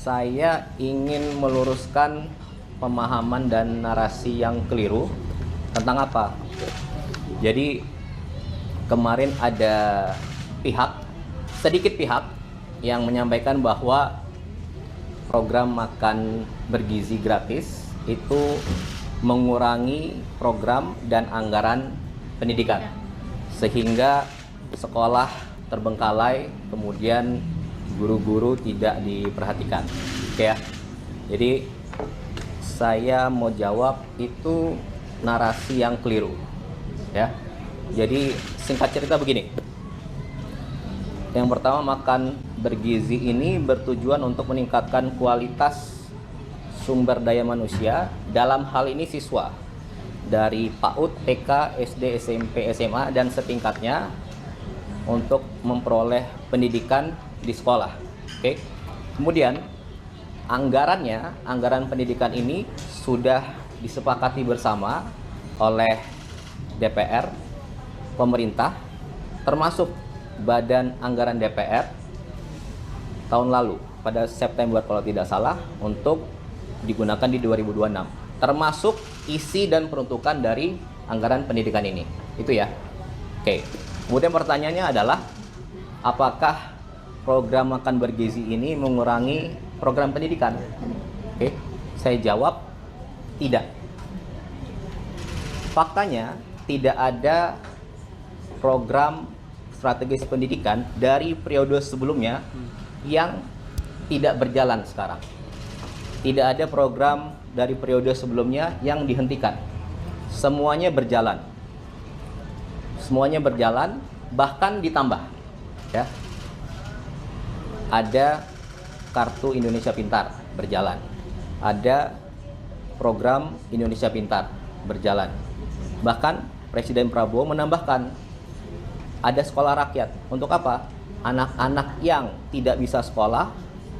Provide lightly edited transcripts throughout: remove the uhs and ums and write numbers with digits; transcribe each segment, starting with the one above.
saya ingin meluruskan pemahaman dan narasi yang keliru tentang apa. Jadi kemarin ada sedikit pihak yang menyampaikan bahwa program makan bergizi gratis itu mengurangi program dan anggaran pendidikan, sehingga sekolah terbengkalai, kemudian guru-guru tidak diperhatikan. Oke ya. Jadi saya mau jawab itu narasi yang keliru. Ya. Jadi singkat cerita begini. Yang pertama, makan bergizi ini bertujuan untuk meningkatkan kualitas sumber daya manusia, dalam hal ini siswa dari PAUD, TK, SD, SMP, SMA dan setingkatnya untuk memperoleh pendidikan di sekolah. Oke. Kemudian anggaran pendidikan ini sudah disepakati bersama oleh DPR, pemerintah, termasuk Badan Anggaran DPR tahun lalu pada September kalau tidak salah, untuk digunakan di 2026, termasuk isi dan peruntukan dari anggaran pendidikan ini. Itu ya. Oke. Kemudian pertanyaannya adalah, apakah program makan bergizi ini mengurangi program pendidikan? Oke. Saya jawab tidak. Faktanya tidak ada program strategis pendidikan dari periode sebelumnya yang tidak berjalan sekarang. Tidak ada program dari periode sebelumnya yang dihentikan. Semuanya berjalan. Semuanya berjalan, bahkan ditambah. Ya. Ada Kartu Indonesia Pintar berjalan. Ada program Indonesia Pintar berjalan. Bahkan Presiden Prabowo menambahkan ada sekolah rakyat. Untuk apa? Anak-anak yang tidak bisa sekolah,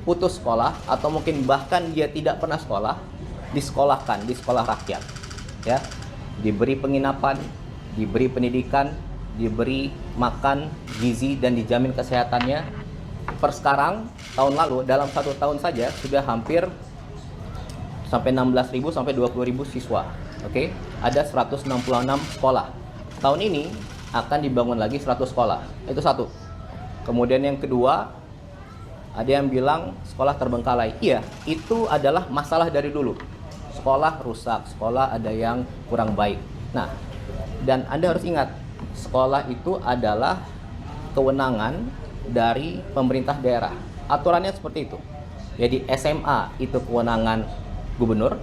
putus sekolah, atau mungkin bahkan dia tidak pernah sekolah, disekolahkan di sekolah rakyat. Ya, diberi penginapan, diberi pendidikan, diberi makan gizi dan dijamin kesehatannya. Per sekarang, tahun lalu dalam 1 tahun saja sudah hampir sampai 16.000 sampai 20.000 siswa. Oke, ada 166 sekolah. Tahun ini akan dibangun lagi 100 sekolah. Itu satu. Kemudian yang kedua, ada yang bilang sekolah terbengkalai. Iya, itu adalah masalah dari dulu. Sekolah rusak, sekolah ada yang kurang baik. Nah, dan Anda harus ingat, sekolah itu adalah kewenangan dari pemerintah daerah. Aturannya seperti itu. Jadi SMA itu kewenangan gubernur,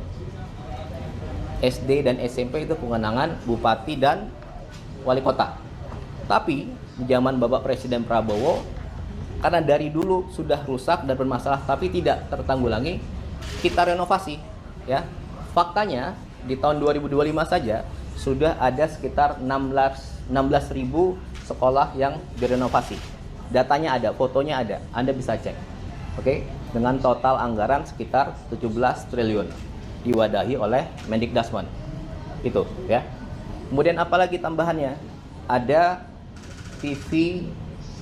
SD dan SMP itu kewenangan bupati dan wali kota. Tapi di zaman Bapak Presiden Prabowo, karena dari dulu sudah rusak dan bermasalah tapi tidak tertanggulangi, kita renovasi. Ya, faktanya di tahun 2025 saja sudah ada sekitar 16.000 sekolah yang direnovasi. Datanya ada, fotonya ada, Anda bisa cek. Oke, dengan total anggaran sekitar 17 triliun diwadahi oleh Mendikbudrismen. Itu ya. Kemudian apalagi tambahannya? Ada TV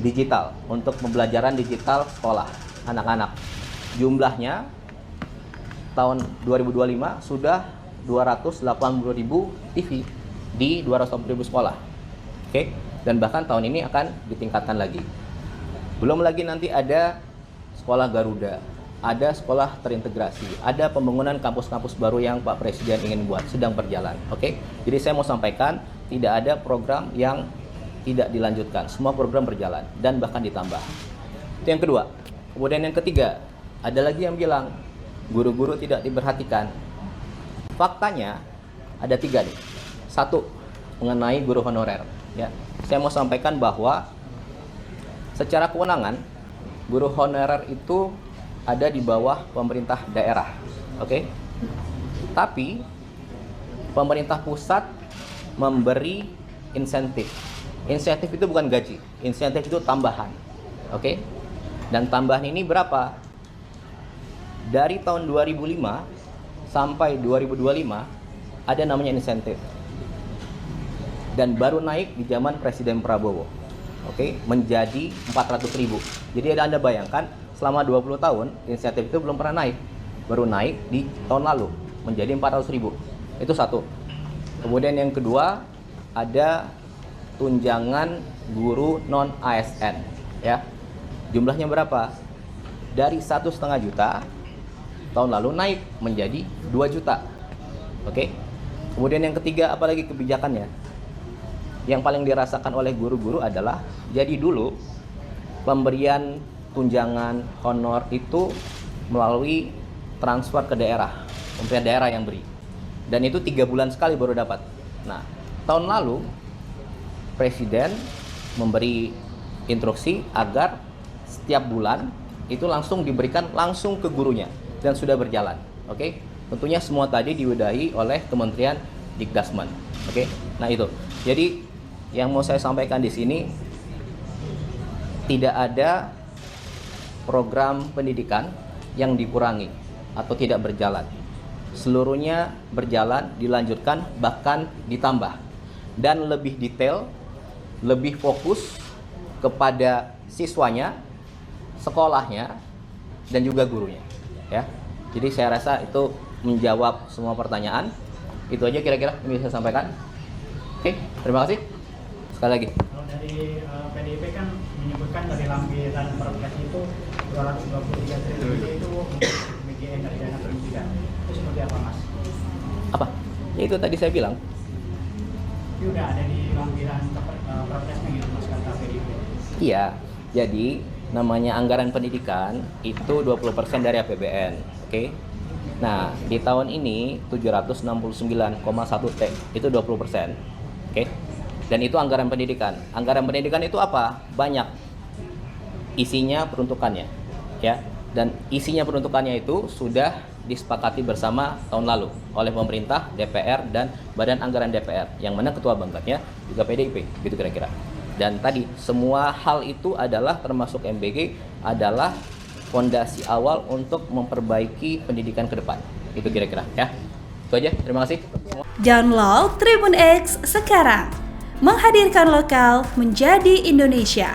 digital untuk pembelajaran digital sekolah anak-anak. Jumlahnya tahun 2025 sudah 280.000 TV di 280.000 sekolah. Oke, dan bahkan tahun ini akan ditingkatkan lagi. Belum lagi nanti ada sekolah Garuda, ada sekolah terintegrasi, ada pembangunan kampus-kampus baru yang Pak Presiden ingin buat, sedang berjalan. Oke, jadi saya mau sampaikan, tidak ada program yang tidak dilanjutkan, semua program berjalan dan bahkan ditambah. Itu yang kedua. Kemudian yang ketiga, ada lagi yang bilang guru-guru tidak diperhatikan. Faktanya ada 3 nih. Satu, mengenai guru honorer. Ya, saya mau sampaikan bahwa secara kewenangan guru honorer itu ada di bawah pemerintah daerah. Oke? Tapi pemerintah pusat memberi insentif. Insentif itu bukan gaji, insentif itu tambahan. Oke? Dan tambahan ini berapa? Dari tahun 2005 sampai 2025 ada namanya insentif. Dan baru naik di zaman Presiden Prabowo. Oke, menjadi 400.000. Jadi Anda bayangkan selama 20 tahun insentif itu belum pernah naik. Baru naik di tahun lalu menjadi 400.000. Itu satu. Kemudian yang kedua, ada tunjangan guru non ASN ya. Jumlahnya berapa? Dari 1,5 juta tahun lalu naik menjadi 2 juta. Oke. Kemudian yang ketiga, apalagi kebijakannya? Yang paling dirasakan oleh guru-guru adalah, jadi dulu pemberian tunjangan honor itu melalui transfer ke daerah, pemerintah daerah yang beri. Dan itu 3 bulan sekali baru dapat. Nah, tahun lalu Presiden memberi instruksi agar setiap bulan itu langsung diberikan langsung ke gurunya dan sudah berjalan. Oke? Tentunya semua tadi diwadahi oleh Kementerian Dikdasmen. Oke? Nah, itu. Jadi yang mau saya sampaikan di sini, tidak ada program pendidikan yang dikurangi atau tidak berjalan. Seluruhnya berjalan, dilanjutkan, bahkan ditambah. Dan lebih detail, lebih fokus kepada siswanya, sekolahnya, dan juga gurunya. Ya. Jadi saya rasa itu menjawab semua pertanyaan. Itu aja kira-kira yang bisa saya sampaikan. Oke, terima kasih. Sekali lagi. Kalau dari PDIP kan menyebutkan dari lampiran Perpres itu 223 triliun itu BGN dari dana pendidikan. Itu seperti apa, Mas? Apa? Ya itu tadi saya bilang. Itu udah ada di lampiran Perpresnya gitu, Mas, kata PDIP. Iya. Jadi namanya anggaran pendidikan itu 20% dari APBN. Oke. Nah, di tahun ini 769,1 T itu 20%. Oke. Dan itu anggaran pendidikan. Anggaran pendidikan itu apa? Banyak. Isinya peruntukannya, ya. Dan isinya peruntukannya itu sudah disepakati bersama tahun lalu oleh pemerintah, DPR, dan Badan Anggaran DPR, yang mana ketua bangkatnya juga PDIP, gitu kira-kira. Dan tadi semua hal itu adalah, termasuk MBG, adalah fondasi awal untuk memperbaiki pendidikan ke depan. Itu kira-kira, ya. Itu aja. Terima kasih. Download Tribun X sekarang. Menghadirkan lokal menjadi Indonesia.